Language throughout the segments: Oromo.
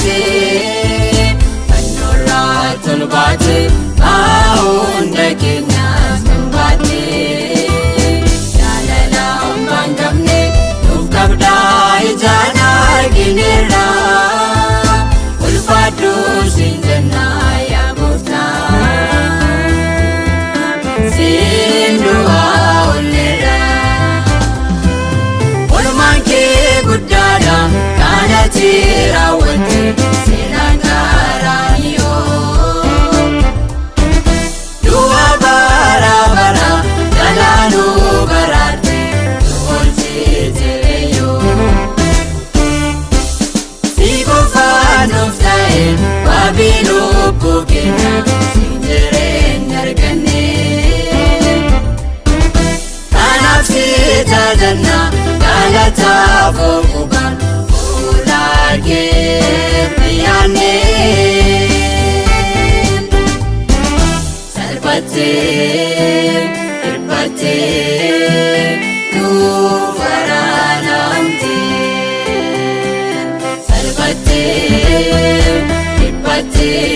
baate fannoorra tol baate hunda keenyaas kan baate jaalala hambaan qabne nuuf qabdaa ijaan argineerra ulfaadhu siin jennaa yaa gooftaa siin du'aa olleerra walumaan kee guddaadha kanatti raawwatte seenaan kaaraaniyoo du'a bara bara galaanuu baraarte oolchiteeyyoo si qofaan nuuf ta'e wabii lubbuu keenya siin jireenya arganne kanaaf si jaajanna galataa fo'uudhaan fuula keetti yaadneen salphattee hirphattee nuuf araanamteen salphattee hirphattee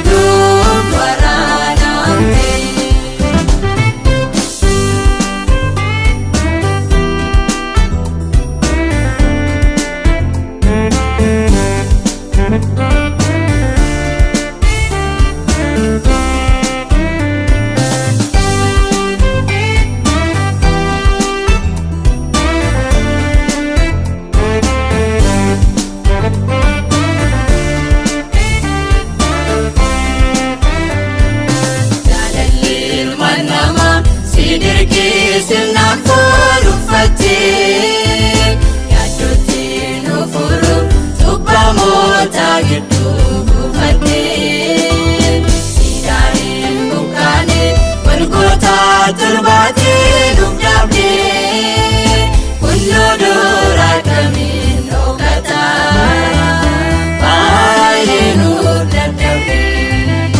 nuuf araanamteen. Sirnaan fuudhufattee yaaddotti nu furu cubbamoota gidduu buufattee siidaaleen buqqaane walgoota tolbaatee nuuf dhaabdee kunnoo dura kamiin dhokata baay'ee nuuf dadhabdee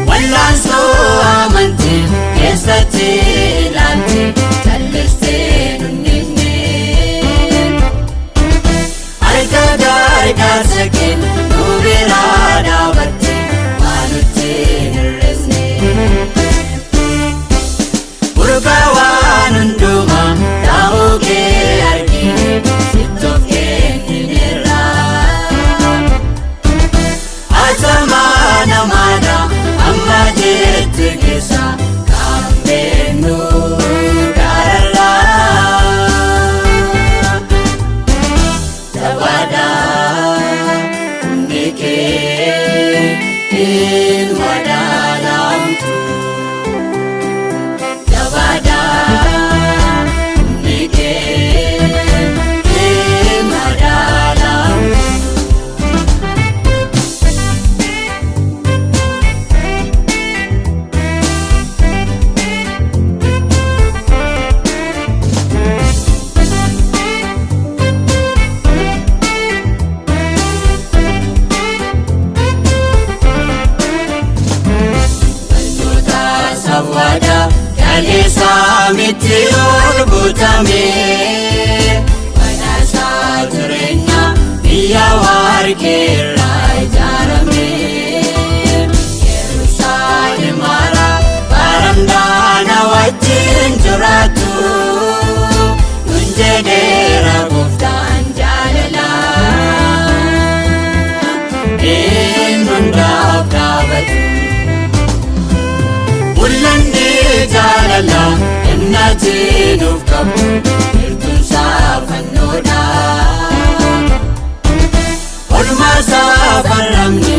wallaansoo amantii keessatti ilaalte jal'istee nunnifne harka gargaarsa kee nu biraa dhaabatte waan nutti hir'isne burqaa waan hundumaa ta'uu kee argine sitti of kennineerra atamaa namaadha amma jette keessa nu gararra tabada nike in wadalamtu tabada nike in wadalamtu. Kalesa miti ol butame Wanasa turenya biya warkera ijarame Yerusalem mara barandana wajjin juratu Nunjedera guftaan jaalala Innundaaf dhaabatu Mul'anni jaalala innati nuuf qabu hirtuunsaa fannoodha olmaasaa farramni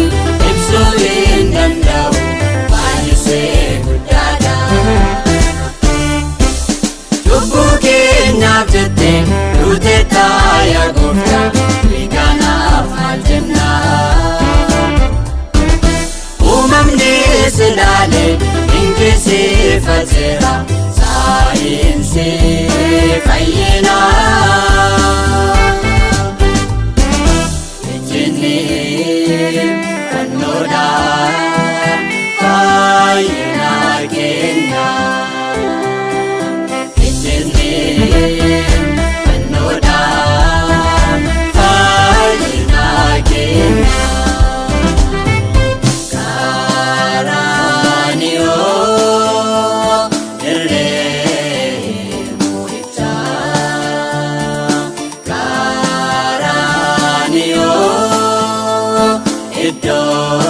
ibsuu hin danda'u baay'isee guddaadha cubbuu keenyaaf jettee duuteettaa yaa gooftaa dhiiganaaf maal jennaa uumamni si ilaale inkisiifateera saayinsi fayyina ijjinni fannoodha fayyina keenya ijjinni fannoodha fayyina iddoo